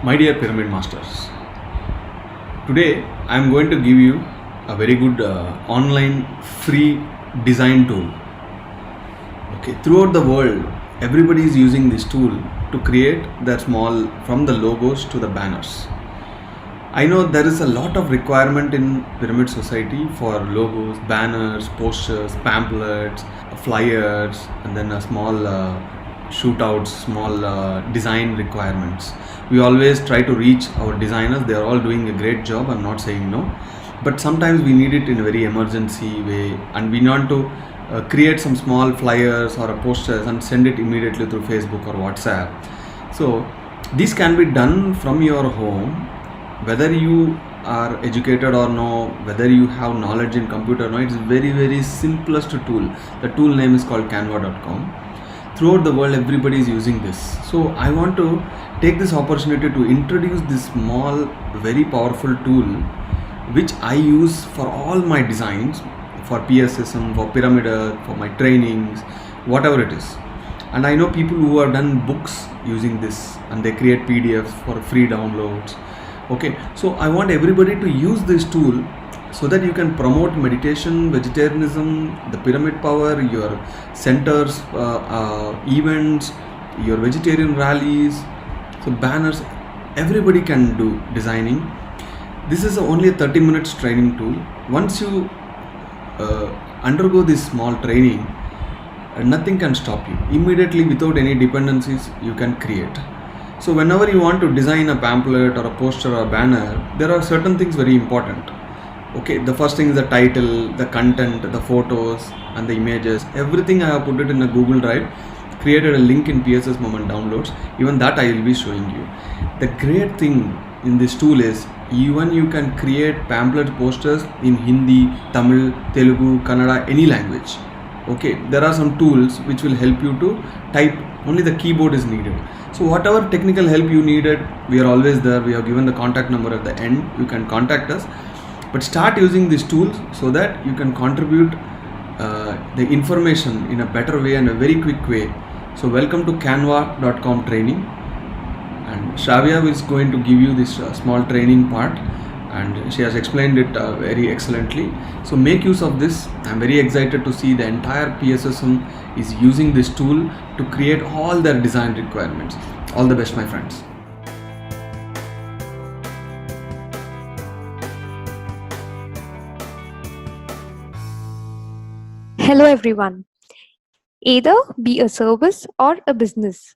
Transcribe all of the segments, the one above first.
My dear Pyramid Masters, today I am going to give you a very good online free design tool. Okay, throughout the world, everybody is using this tool to create their small, from the logos to the banners. I know there is a lot of requirement in Pyramid Society for logos, banners, posters, pamphlets, flyers, and then a small shootouts, small design requirements. We always try to reach our designers. They are all doing a great job. I'm not saying no, but sometimes we need it in a very emergency way, and we want to create some small flyers or posters and send it immediately through Facebook or WhatsApp. So this can be done from your home, whether you are educated or no, whether you have knowledge in computer or no. It's very simplest tool. The tool name is called canva.com. Throughout the world, everybody is using this. So I want to take this opportunity to introduce this small, very powerful tool which I use for all my designs, for PSSM, for Pyramid Earth, for my trainings, whatever it is. And I know people who have done books using this, and they create PDFs for free downloads. Okay, so I want everybody to use this tool so that you can promote meditation, vegetarianism, the pyramid power, your centers, events, your vegetarian rallies, so banners. Everybody can do designing. This is only a 30 minutes training tool. Once you undergo this small training, nothing can stop you. Immediately, without any dependencies, you can create. So whenever you want to design a pamphlet or a poster or a banner, there are certain things very important. Okay, the first thing is the title, the content, the photos and the images. Everything I have put it in a Google Drive, created a link in PSS Moment downloads. Even that I will be showing you. The great thing in this tool is even you can create pamphlet posters in Hindi, Tamil, Telugu, Kannada, any language. Okay, there are some tools which will help you to type. Only the keyboard is needed. So whatever technical help you needed, we are always there. We have given the contact number at the end. You can contact us. But start using these tools so that you can contribute the information in a better way and a very quick way. So welcome to canva.com training, and Shravya is going to give you this small training part, and she has explained it very excellently. So make use of this. I'm very excited to see the entire PSSM is using this tool to create all their design requirements. All the best, my friends. Hello everyone. Either be a service or a business.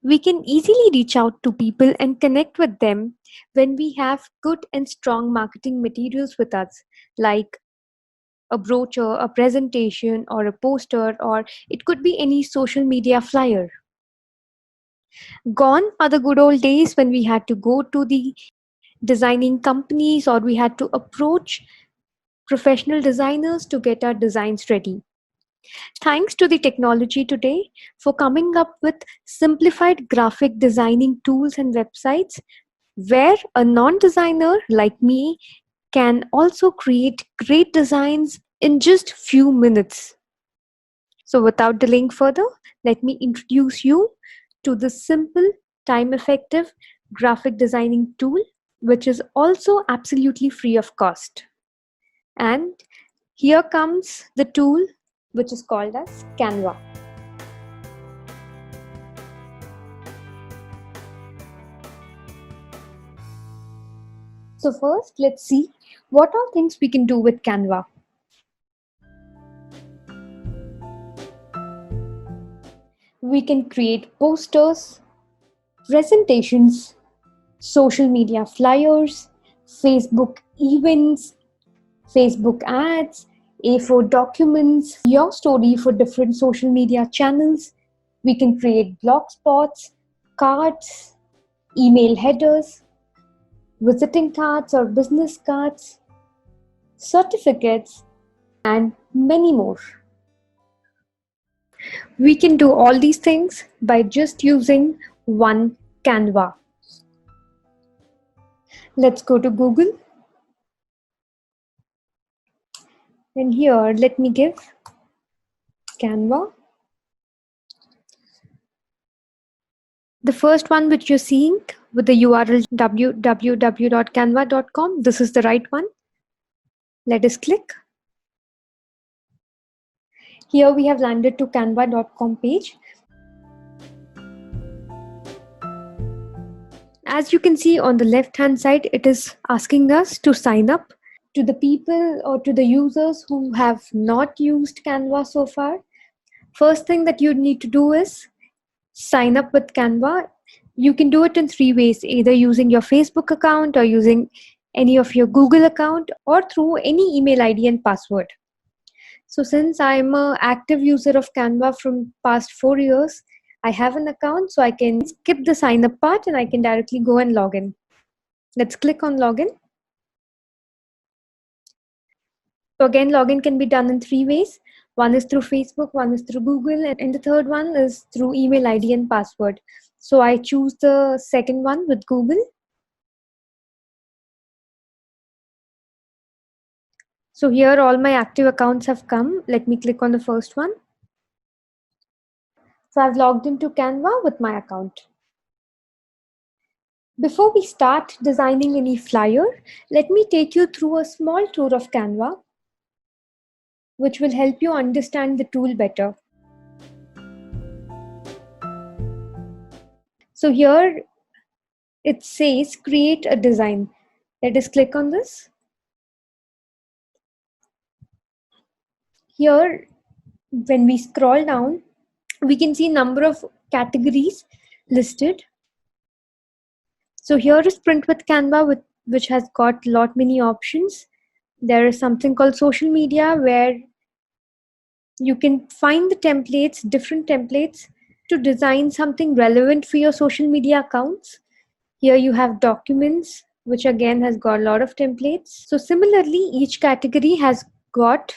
We can easily reach out to people and connect with them when we have good and strong marketing materials with us, like a brochure, a presentation, or a poster, or it could be any social media flyer. Gone are the good old days when we had to go to the designing companies or we had to approach professional designers to get our designs ready. Thanks to the technology today for coming up with simplified graphic designing tools and websites where a non-designer like me can also create great designs in just few minutes. So without delaying further, let me introduce you to the simple, time-effective graphic designing tool, which is also absolutely free of cost. And here comes the tool which is called as Canva. So first, let's see what are things we can do with Canva. We can create posters, presentations, social media flyers, Facebook events, Facebook ads, A4 documents, your story for different social media channels. We can create blog spots, cards, email headers, visiting cards or business cards, certificates, and many more. We can do all these things by just using one Canva. Let's go to Google. And here, let me give Canva. The first one which you're seeing, with the URL www.canva.com. This is the right one. Let us click. Here we have landed to canva.com page. As you can see on the left hand side, it is asking us to sign up. To the people or to the users who have not used Canva so far, first thing that you need to do is sign up with Canva. You can do it in 3 ways, either using your Facebook account or using any of your Google account or through any email ID and password. So since I'm an active user of Canva from past 4 years, I have an account, so I can skip the sign up part and I can directly go and log in. Let's click on login. So again, login can be done in 3 ways. One is through Facebook, one is through Google, and the third one is through email ID and password. So I choose the second one with Google. So here all my active accounts have come. Let me click on the first one. So I've logged into Canva with my account. Before we start designing any flyer, let me take you through a small tour of Canva, which will help you understand the tool better. So here it says create a design. Let us click on this. Here, when we scroll down, we can see number of categories listed. So here is print with Canva, which has got lot many options. There is something called social media where you can find the templates, different templates to design something relevant for your social media accounts. Here you have documents, which again has got a lot of templates. So similarly, each category has got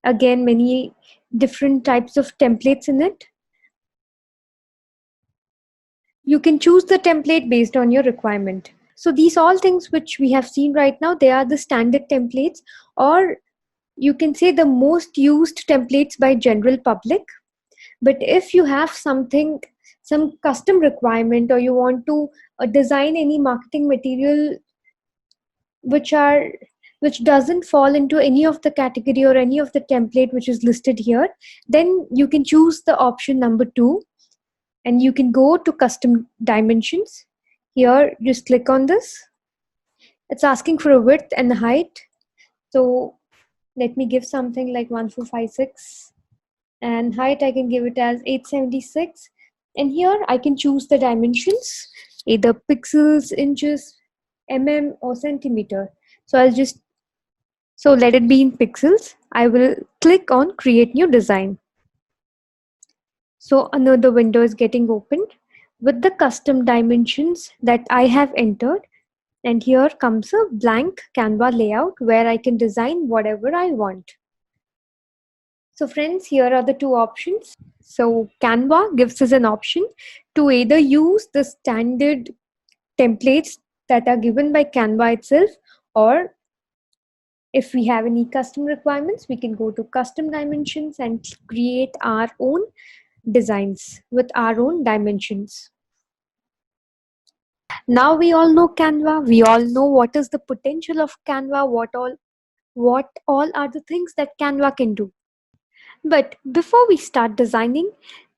again many different types of templates in it. You can choose the template based on your requirement. So these all things which we have seen right now, they are the standard templates, or you can say the most used templates by general public. But if you have some custom requirement, or you want to design any marketing material which doesn't fall into any of the category or any of the template which is listed here, then you can choose the option number 2 and you can go to custom dimensions. Here just click on this. It's asking for a width and height, so let me give something like 1456, and height I can give it as 876, and here I can choose the dimensions, either pixels, inches, mm or centimeter. So let it be in pixels. I will click on create new design. So another window is getting opened with the custom dimensions that I have entered, and here comes a blank Canva layout where I can design whatever I want. So friends, here are the two options. So Canva gives us an option to either use the standard templates that are given by Canva itself, or if we have any custom requirements, we can go to custom dimensions and create our own designs with our own dimensions. Now we all know Canva. We all know what is the potential of Canva, what all are the things that Canva can do. But before we start designing,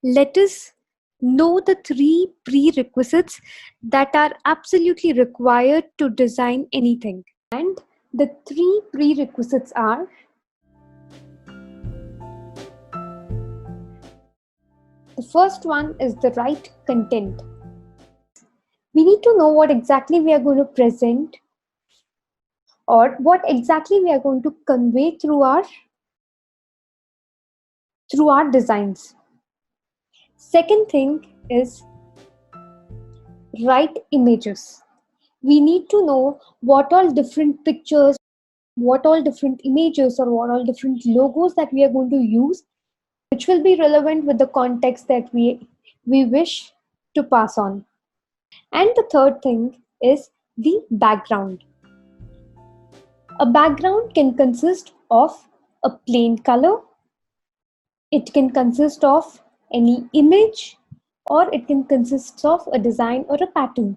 let us know the 3 prerequisites that are absolutely required to design anything. And the 3 prerequisites are: the first one is the right content. We need to know what exactly we are going to present, or what exactly we are going to convey through our designs. Second thing is right images. We need to know what all different pictures, what all different images, or what all different logos that we are going to use, which will be relevant with the context that we wish to pass on. And the third thing is the background. A background can consist of a plain color, it can consist of any image, or it can consist of a design or a pattern.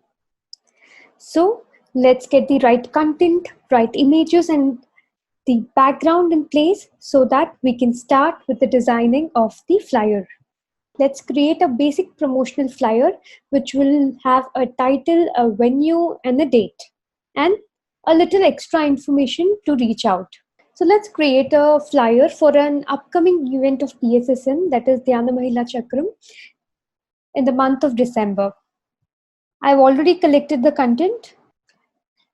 So let's get the right content, right images, and the background in place so that we can start with the designing of the flyer. Let's create a basic promotional flyer which will have a title, a venue, and a date, and a little extra information to reach out. So let's create a flyer for an upcoming event of PSSM, that is Dhyana Mahila Chakram, in the month of December. I've already collected the content.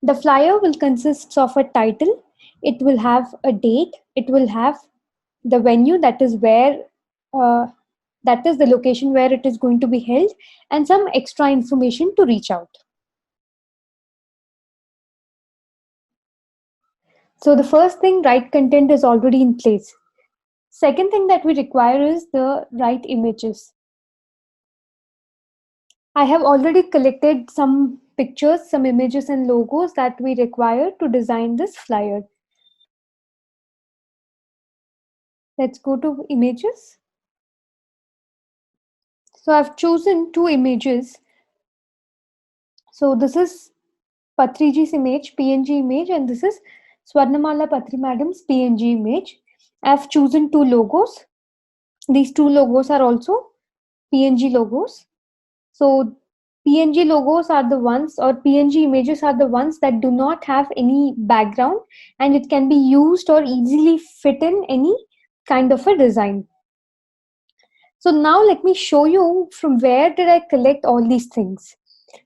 The flyer will consist of a title, it will have a date, it will have the venue, that is where that is the location where it is going to be held, and some extra information to reach out. So the first thing, right content is already in place. Second thing that we require is the right images. I have already collected some pictures, some images and logos that we require to design this flyer. Let's go to images. So I've chosen two images. So this is Patriji's image, PNG image, and this is Swarnamala Patri Madam's PNG image. I've chosen two logos. These two logos are also PNG logos. So PNG logos are the ones, or PNG images are the ones that do not have any background, and it can be used or easily fit in any kind of a design. So now let me show you from where did I collect all these things.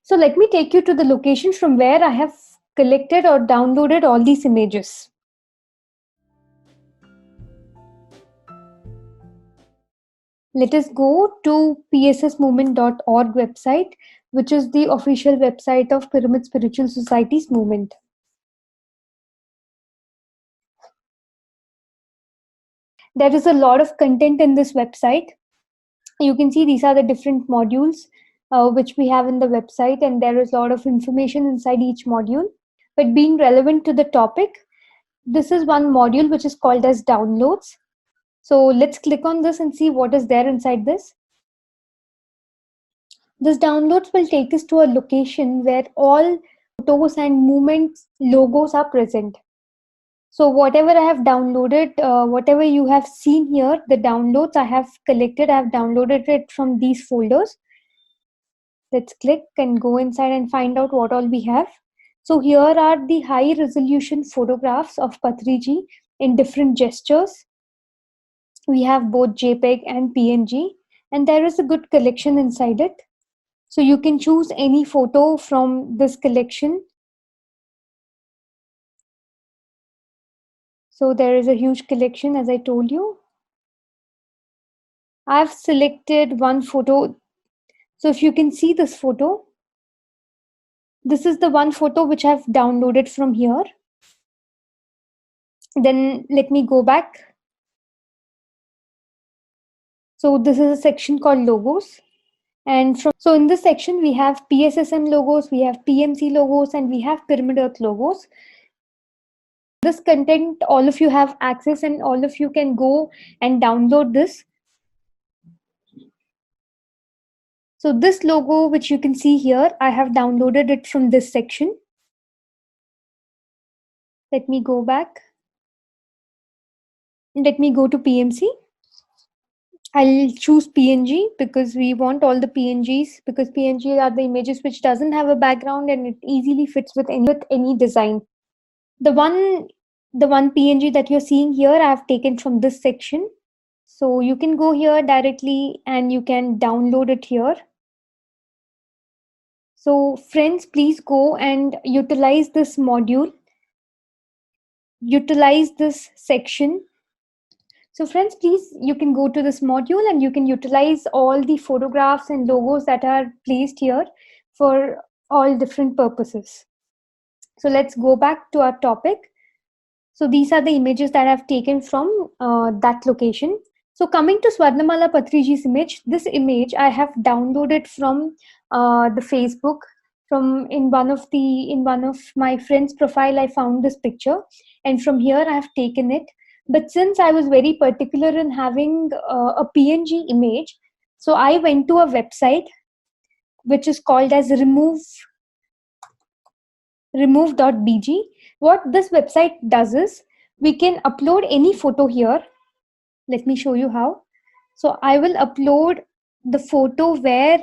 So let me take you to the location from where I have collected or downloaded all these images. Let us go to pssmovement.org website, which is the official website of Pyramid Spiritual Society's movement. There is a lot of content in this website. You can see these are the different modules which we have in the website, and there is a lot of information inside each module. But being relevant to the topic, this is one module which is called as downloads. So let's click on this and see what is there inside this. This downloads will take us to a location where all photos and movements logos are present. So whatever I have downloaded, whatever you have seen here, the downloads I have collected, I have downloaded it from these folders. Let's click and go inside and find out what all we have. So here are the high resolution photographs of Patriji in different gestures. We have both JPEG and PNG, and there is a good collection inside it. So you can choose any photo from this collection. So there is a huge collection, as I told you. I've selected one photo. So if you can see this photo, this is the one photo which I've downloaded from here. Then let me go back. So this is a section called logos. And so in this section, we have PSSM logos, we have PMC logos, and we have Pyramid Earth logos. This content, all of you have access, and all of you can go and download this. So this logo, which you can see here, I have downloaded it from this section. Let me go back. Let me go to PMC. I'll choose PNG because we want all the PNGs, because PNG are the images which doesn't have a background and it easily fits with any design. The one PNG that you're seeing here, I have taken from this section. So you can go here directly and you can download it here. So friends, please go and utilize this module. Utilize this section. So friends, please, you can go to this module and you can utilize all the photographs and logos that are placed here for all different purposes. So let's go back to our topic. So these are the images that I've taken from that location. So coming to Swarnamala Patriji's image, this image I have downloaded from the Facebook. From in one of my friend's profile, I found this picture, and from here I have taken it. But since I was very particular in having a PNG image, so I went to a website which is called as remove.bg. What this website does is we can upload any photo here. Let me show you how. So I will upload the photo where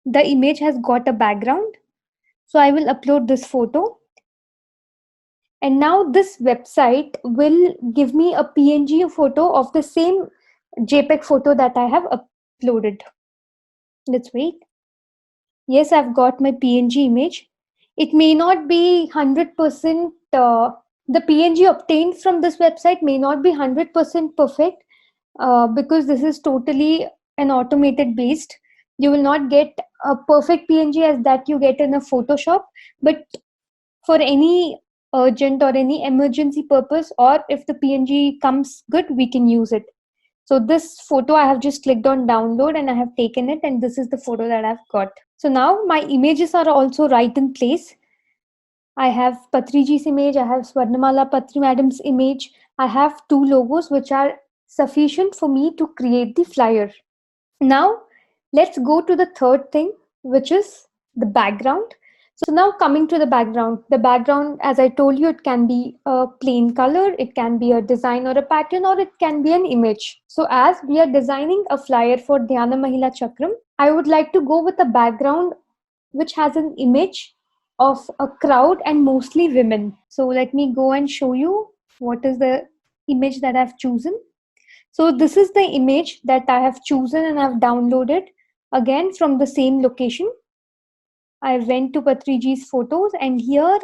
the image has got a background. So I will upload this photo. And now this website will give me a PNG photo of the same JPEG photo that I have uploaded. Let's wait. Yes, I've got my PNG image. It may not be 100%, the PNG obtained from this website may not be 100% perfect because this is totally an automated based. You will not get a perfect PNG as that you get in a Photoshop, but for any urgent or any emergency purpose, or if the PNG comes good, we can use it. So this photo I have just clicked on download and I have taken it, and this is the photo that I've got. So now my images are also right in place. I have Patriji's image, I have Swarnamala Patri Madam's image, I have two logos which are sufficient for me to create the flyer. Now let's go to the third thing, which is the background. So now coming to the background, as I told you, it can be a plain color, it can be a design or a pattern, or it can be an image. So as we are designing a flyer for Dhyana Mahila Chakram, I would like to go with a background which has an image of a crowd and mostly women. So let me go and show you what is the image that I've chosen. So this is the image that I have chosen and I've downloaded again from the same location. I went to Patriji's photos, and here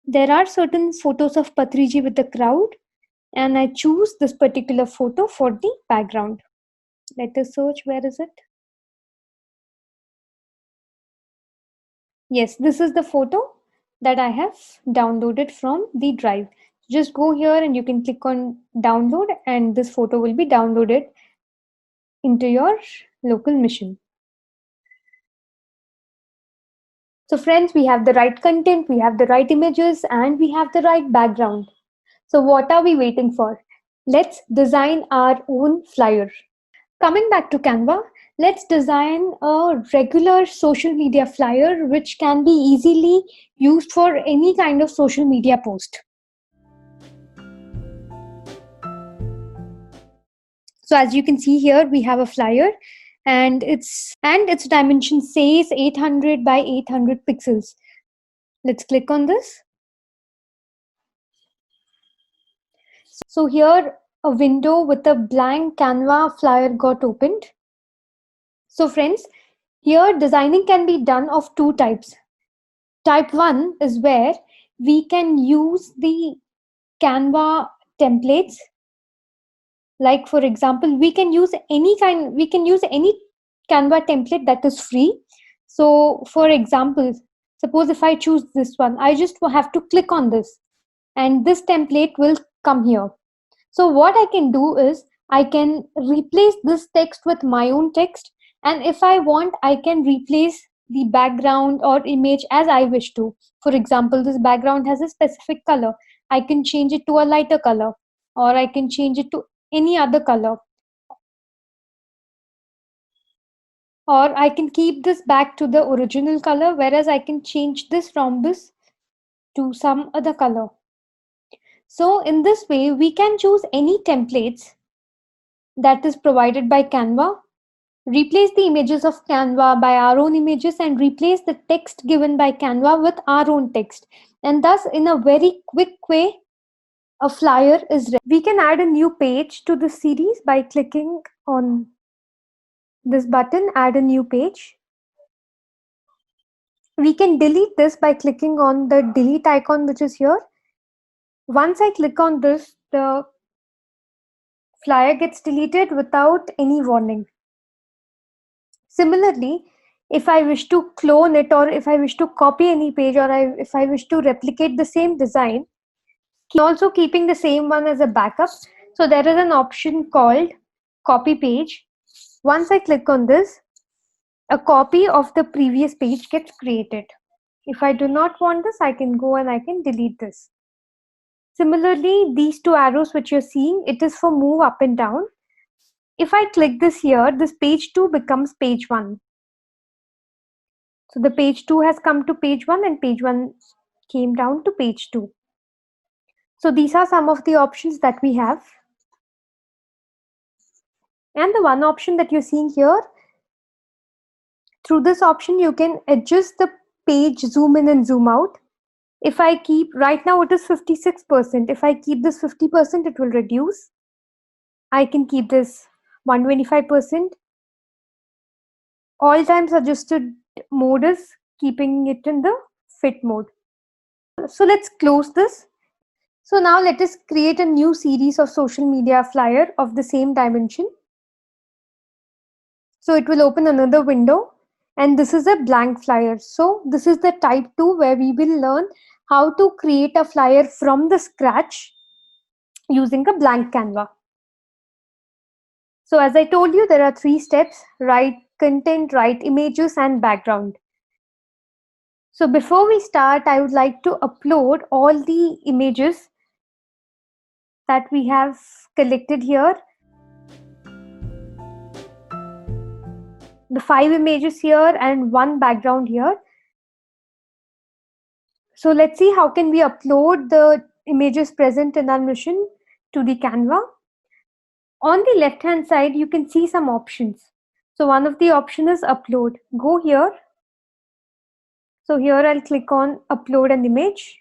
there are certain photos of Patriji with the crowd, and I choose this particular photo for the background. Let us search, where is it? Yes, this is the photo that I have downloaded from the drive. Just go here and you can click on download, and this photo will be downloaded into your local mission. So friends, we have the right content, we have the right images, and we have the right background. So what are we waiting for? Let's design our own flyer. Coming back to Canva, let's design a regular social media flyer which can be easily used for any kind of social media post. So as you can see here, we have a flyer, and its dimension says 800 by 800 pixels. Let's click on this. So here a window with a blank Canva flyer got opened. So friends, here designing can be done of two types. Type 1 is where we can use the Canva templates. Like for example, we can use any Canva template that is free. So for example, suppose if I choose this one, I just have to click on this and this template will come here. So what I can do is I can replace this text with my own text, and if I want, I can replace the background or image as I wish to. For example, this background has a specific color. I can change it to a lighter color, or I can change it to any other color. Or I can keep this back to the original color, whereas I can change this rhombus to some other color. So in this way, we can choose any templates that is provided by Canva, replace the images of Canva by our own images, and replace the text given by Canva with our own text. And thus, in a very quick way, a flyer is ready. We can add a new page to the series by clicking on this button, add a new page. We can delete this by clicking on the delete icon, which is here. Once I click on this, the flyer gets deleted without any warning. Similarly, if I wish to clone it, or if I wish to copy any page, or if I wish to replicate the same design, also keeping the same one as a backup. So there is an option called copy page. Once I click on this, a copy of the previous page gets created. If I do not want this, I can go and I can delete this. Similarly, these two arrows which you're seeing, it is for move up and down. If I click this here, this page 2 becomes page 1. So the page 2 has come to page 1 and page 1 came down to page 2. So these are some of the options that we have. And the one option that you're seeing here, through this option, you can adjust the page zoom in and zoom out. If I keep, right now it is 56%. If I keep this 50%, it will reduce. I can keep this 125%. All times adjusted mode is keeping it in the fit mode. So let's close this. So now let us create a new series of social media flyer of the same dimension. So it will open another window, and this is a blank flyer. So this is the type 2 where we will learn how to create a flyer from the scratch using a blank Canva. So as I told you, there are 3 steps: write content, write images, and background. So before we start, I would like to upload all the images that we have collected here. The 5 images here and 1 background here. So let's see how can we upload the images present in our mission to the Canva. On the left hand side, you can see some options. So one of the option is upload. Go here. So here I'll click on upload an image.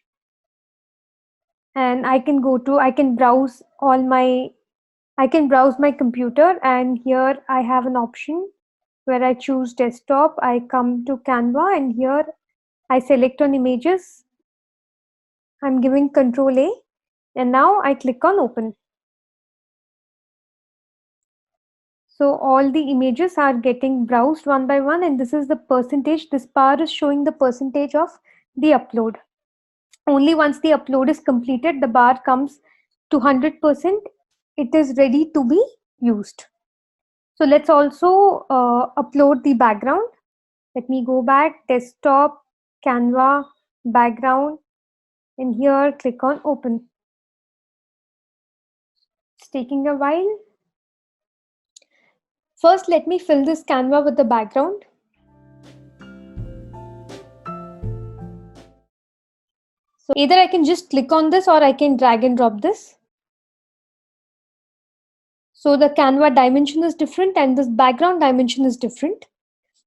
And I can browse my computer, and here I have an option where I choose desktop. I come to Canva, and here I select on images. I'm giving Control A, and now I click on open. So all the images are getting browsed one by one, and this is the percentage. This bar is showing the percentage of the upload. Only once the upload is completed, the bar comes to 100%. It is ready to be used. So let's also upload the background. Let me go back, desktop, Canva, background, and here click on open. It's taking a while. First, let me fill this Canva with the background. So either I can just click on this or I can drag and drop this. So the Canva dimension is different and this background dimension is different.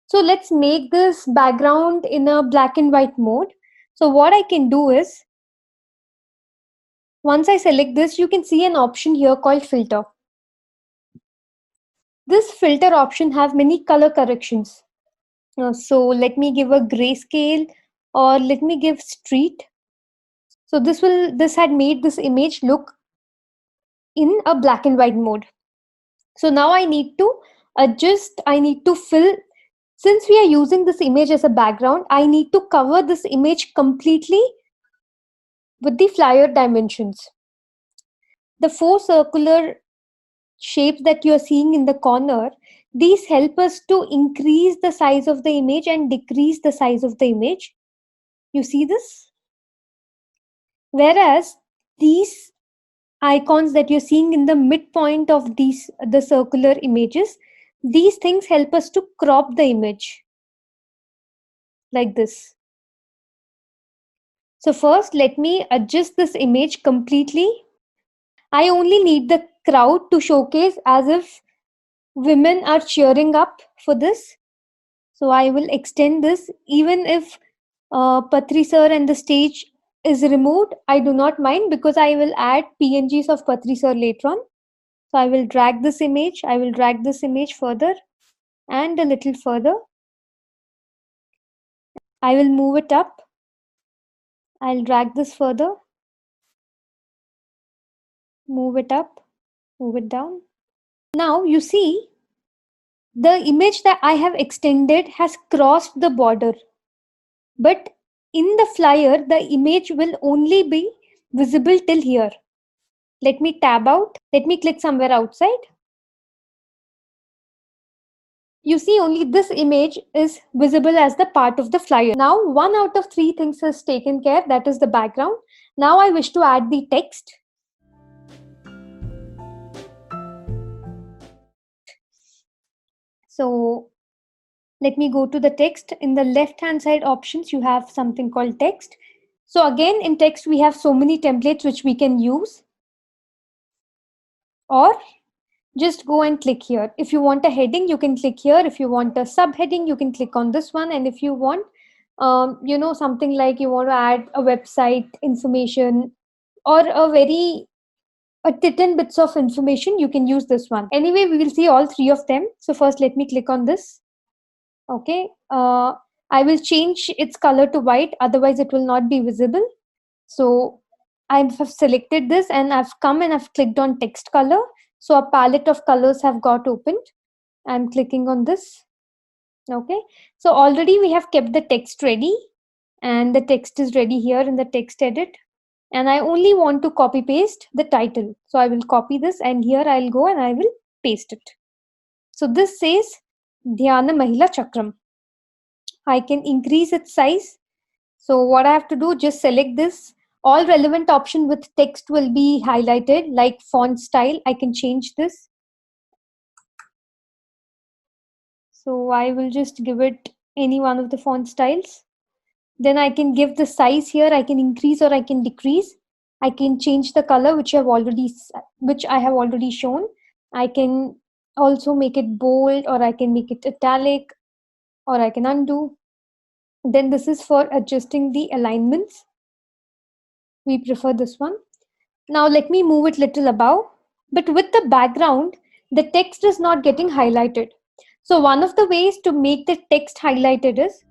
So let's make this background in a black and white mode. So what I can do is, once I select this, you can see an option here called filter. This filter option have many color corrections. So let me give a grayscale, or let me give street. So this had made this image look in a black and white mode. So now I need to adjust, I need to fill, since we are using this image as a background, I need to cover this image completely with the flyer dimensions. The 4 circular shapes that you are seeing in the corner, these help us to increase the size of the image and decrease the size of the image. You see this? Whereas these icons that you're seeing in the midpoint of the circular images, these things help us to crop the image like this. So first, let me adjust this image completely. I only need the crowd to showcase as if women are cheering up for this. So I will extend this. Even if Patri sir and the stage is removed, I do not mind, because I will add PNGs of Patri sir later on. So I will drag this image. I will drag this image further and a little further. I will move it up. I'll drag this further. Move it up. Move it down. Now you see the image that I have extended has crossed the border. But in the flyer, the image will only be visible till here. Let me tab out. Let me click somewhere outside. You see only this image is visible as the part of the flyer. Now 1 out of 3 things is taken care, that is the background. Now I wish to add the text. So Let me go to the text. In the left hand side options, you have something called text. So again, in text, we have so many templates which we can use, or just go and click here. If you want a heading, you can click here. If you want a subheading, you can click on this one. And if you want, something like you want to add a website information or a 10 bits of information, you can use this one. Anyway, we will see all three of them. So first, let me click on this. Okay. I will change its color to white, otherwise it will not be visible. So I have selected this and I've come and I've clicked on text color. So a palette of colors have got opened. I'm clicking on this. Okay. So already we have kept the text ready and the text is ready here in the text edit. And I only want to copy paste the title. So I will copy this and here I'll go and I will paste it. So this says Dhyana Mahila Chakram. I can increase its size. So what I have to do, just select this. All relevant option with text will be highlighted, like font style. I can change this. So I will just give it any one of the font styles. Then I can give the size here. I can increase or I can decrease. I can change the color which I have already shown. I can also make it bold, or I can make it italic, or I can undo. Then this is for adjusting the alignments. We prefer this one. Now let me move it little above, but with the background, the text is not getting highlighted. So one of the ways to make the text highlighted is,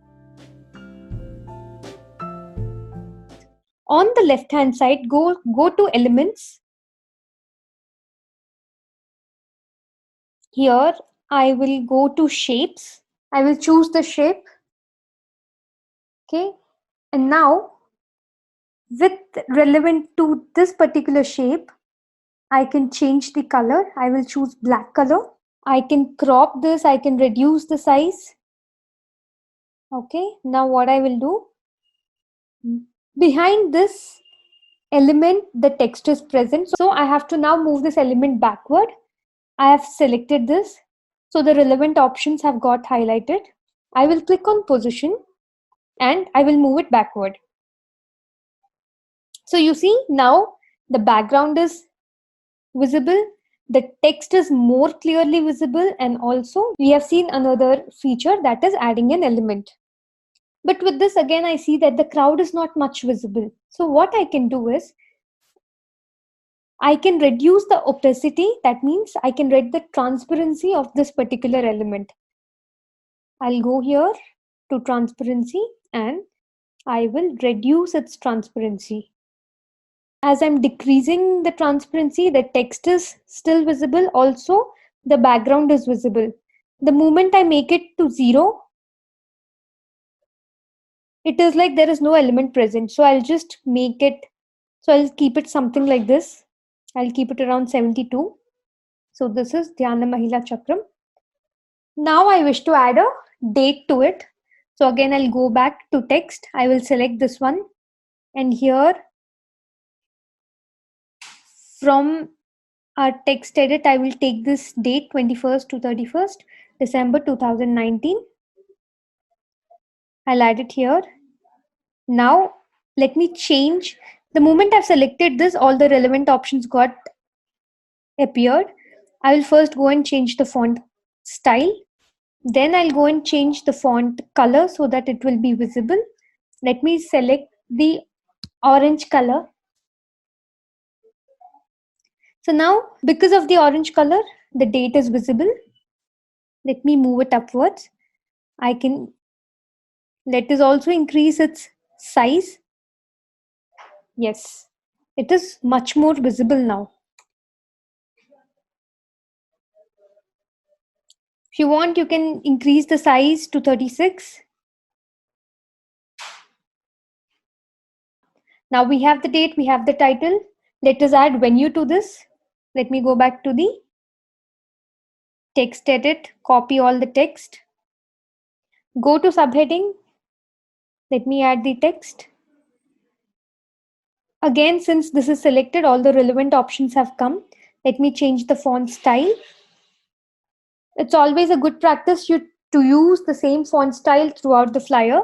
on the left hand side, go to elements. Here I will go to shapes. I will choose the shape. Okay. And now with relevant to this particular shape, I can change the color. I will choose black color. I can crop this. I can reduce the size. Okay. Now what I will do, behind this element, the text is present. So I have to now move this element backward. I have selected this. So the relevant options have got highlighted. I will click on position and I will move it backward. So you see now the background is visible. The text is more clearly visible, and also we have seen another feature, that is adding an element. But with this again, I see that the crowd is not much visible. So what I can do is, I can reduce the opacity. That means I can read the transparency of this particular element. I'll go here to transparency and I will reduce its transparency. As I'm decreasing the transparency, the text is still visible. Also, the background is visible. The moment I make it to 0, it is like there is no element present. So I'll just make it, so I'll keep it something like this. I'll keep it around 72. So this is Dhyana Mahila Chakram. Now I wish to add a date to it. So again, I'll go back to text. I will select this one. And here from our text edit, I will take this date 21st to 31st December 2019. I'll add it here. Now let me change. The moment I've selected this, all the relevant options got appeared. I will first go and change the font style. Then I'll go and change the font color so that it will be visible. Let me select the orange color. So now, because of the orange color, the date is visible. Let me move it upwards. Let us also increase its size. Yes, it is much more visible now. If you want, you can increase the size to 36. Now we have the date, we have the title. Let us add venue to this. Let me go back to the text edit, copy all the text. Go to subheading. Let me add the text. Again, since this is selected, all the relevant options have come. Let me change the font style. It's always a good practice to use the same font style throughout the flyer.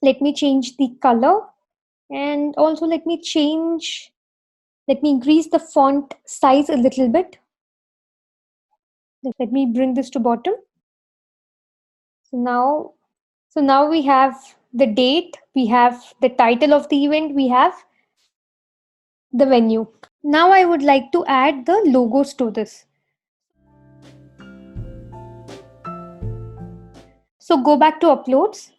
Let me change the color, and also let me increase the font size a little bit. Let me bring this to bottom. So now we have the date, we have the title of the event, we have the venue. Now I would like to add the logos to this. So go back to uploads.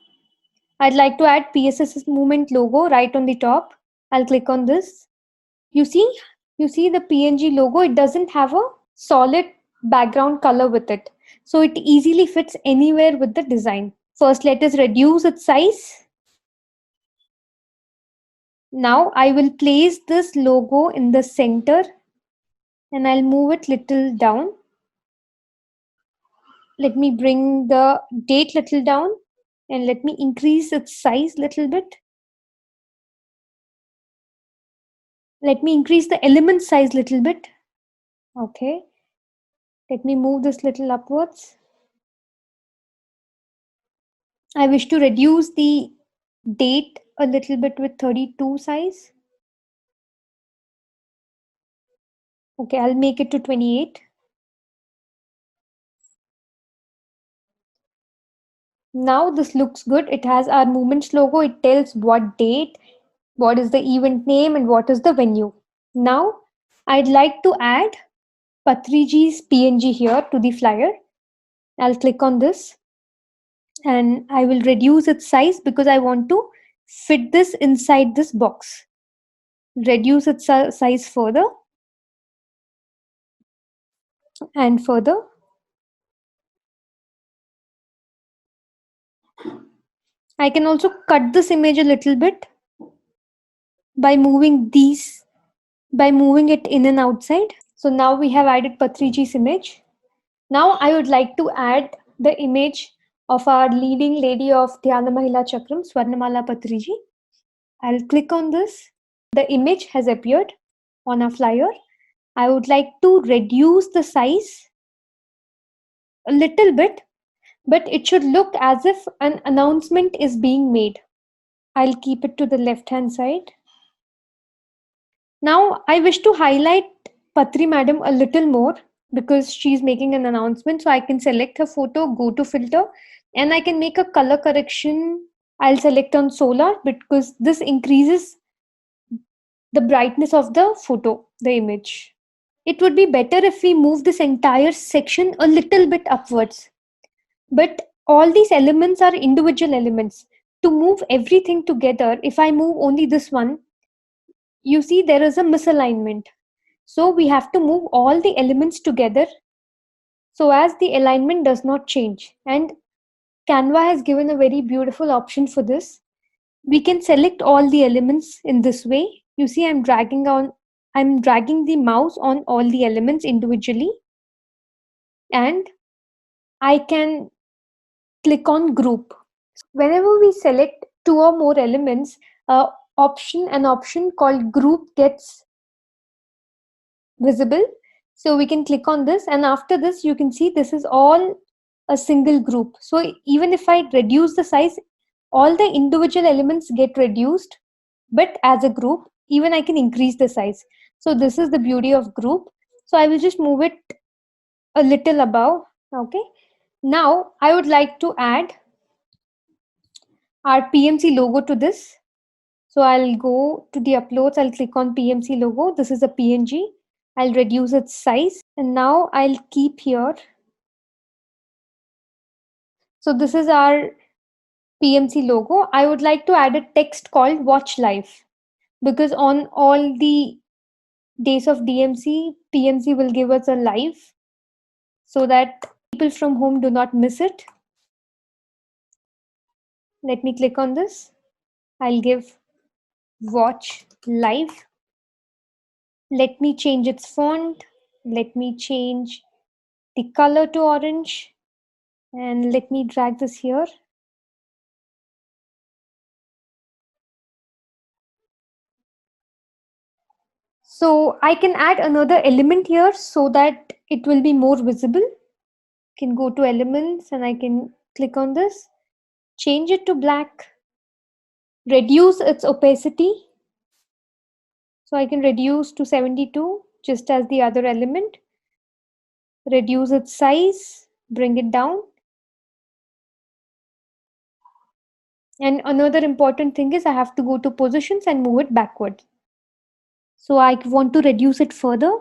I'd like to add PSS movement logo right on the top. I'll click on this. You see the PNG logo, it doesn't have a solid background color with it. So it easily fits anywhere with the design. First, let us reduce its size. Now I will place this logo in the center and I'll move it little down. Let me bring the date little down and let me increase its size little bit. Let me increase the element size little bit. Okay. Let me move this little upwards. I wish to reduce the date a little bit with 32 size. Okay, I'll make it to 28. Now this looks good. It has our movements logo. It tells what date, what is the event name, and what is the venue. Now I'd like to add Patriji's PNG here to the flyer. I'll click on this and I will reduce its size because I want to fit this inside this box. Reduce its size further and further. I can also cut this image a little bit by moving it in and outside. So now we have added Patriji's image. Now I would like to add the image of our leading lady of Dhyana Mahila Chakram, Swarnamala Patriji. I'll click on this. The image has appeared on our flyer. I would like to reduce the size a little bit, but it should look as if an announcement is being made. I'll keep it to the left-hand side. Now I wish to highlight Patri madam a little more because she's making an announcement. So I can select her photo, go to filter, and I can make a color correction. I'll select on solar because this increases the brightness of the photo, the image. It would be better if we move this entire section a little bit upwards. But all these elements are individual elements. To move everything together, if I move only this one, you see there is a misalignment. So we have to move all the elements together so as the alignment does not change. And Canva has given a very beautiful option for this. We can select all the elements in this way. You see I'm dragging the mouse on all the elements individually, and I can click on group. Whenever we select two or more elements, an option called group gets visible. So we can click on this, and after this you can see this is all a single group. So even if I reduce the size, all the individual elements get reduced, but as a group, even I can increase the size. So this is the beauty of group. So I will just move it a little above. Okay. Now I would like to add our PMC logo to this. So I'll go to the uploads, I'll click on PMC logo. This is a PNG. I'll reduce its size, and now I'll keep here. So this is our PMC logo. I would like to add a text called watch live because on all the days of DMC, PMC will give us a live so that people from home do not miss it. Let me click on this. I'll give watch live. Let me change its font. Let me change the color to orange, and let me drag this here. So I can add another element here so that it will be more visible. Can go to elements and I can click on this, change it to black, reduce its opacity. So I can reduce to 72 just as the other element, reduce its size, bring it down. And another important thing is I have to go to positions and move it backward. So I want to reduce it further.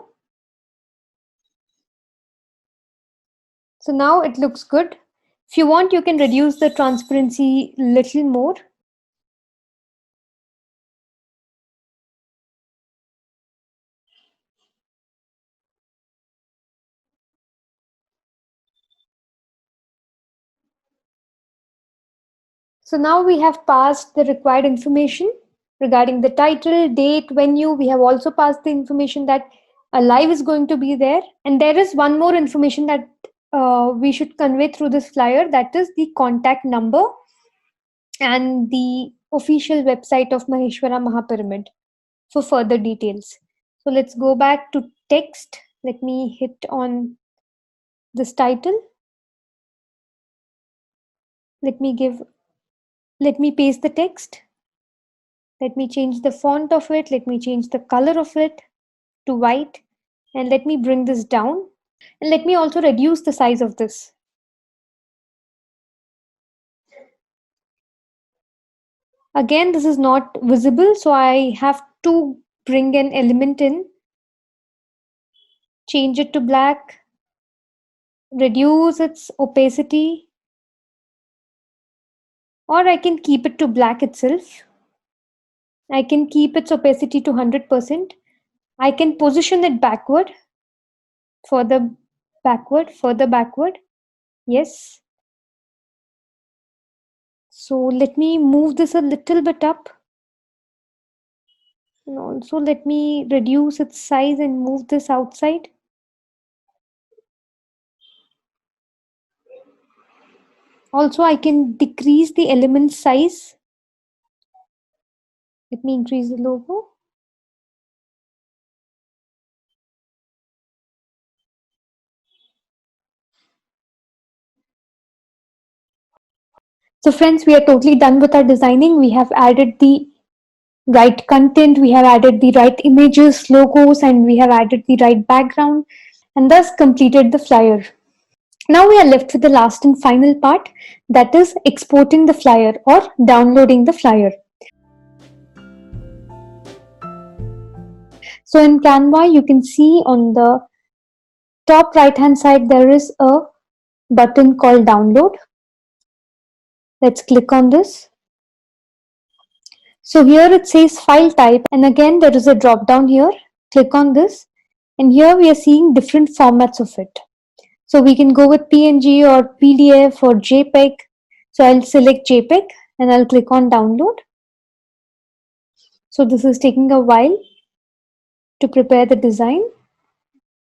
So now it looks good. If you want, you can reduce the transparency little more. So now we have passed the required information regarding the title, date, venue. We have also passed the information that a live is going to be there. And there is one more information that we should convey through this flyer, that is the contact number and the official website of Maheshwara Mahapyramid for further details. So let's go back to text. Let me hit on this title. Let me paste the text. Let me change the font of it. Let me change the color of it to white. And let me bring this down. And let me also reduce the size of this. Again, this is not visible, so I have to bring an element in, change it to black, reduce its opacity, or I can keep it to black itself. I can keep its opacity to 100%. I can position it backward, further backward. Yes. So let me move this a little bit up. And also let me reduce its size and move this outside. Also, I can decrease the element size. Let me increase the logo. So friends, we are totally done with our designing. We have added the right content, we have added the right images, logos, and we have added the right background, and thus completed the flyer. Now we are left with the last and final part, that is exporting the flyer or downloading the flyer. So in Canva, you can see on the top right hand side, there is a button called download. Let's click on this. So here it says file type, and again there is a drop down here. Click on this, and here we are seeing different formats of it. So we can go with PNG or PDF or JPEG. So I'll select JPEG and I'll click on download. So this is taking a while to prepare the design.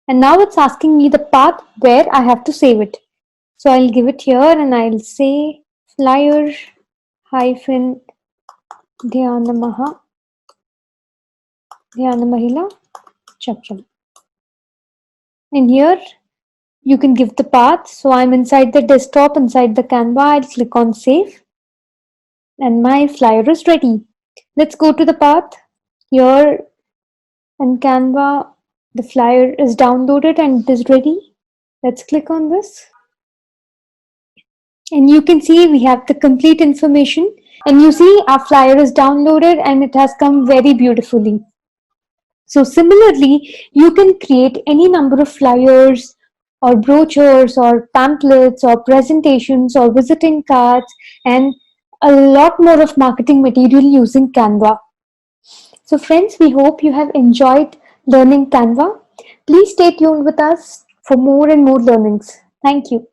And now it's asking me the path where I have to save it. So I'll give it here and I'll say flyer hyphen Dhyanamahila Chakram. And here you can give the path. So I'm inside the desktop, inside the Canva. I'll click on save. And my flyer is ready. Let's go to the path. Here in Canva, the flyer is downloaded and it is ready. Let's click on this. And you can see we have the complete information. And you see our flyer is downloaded and it has come very beautifully. So similarly, you can create any number of flyers or brochures or pamphlets or presentations or visiting cards and a lot more of marketing material using Canva. So friends, we hope you have enjoyed learning Canva. Please stay tuned with us for more and more learnings. Thank you.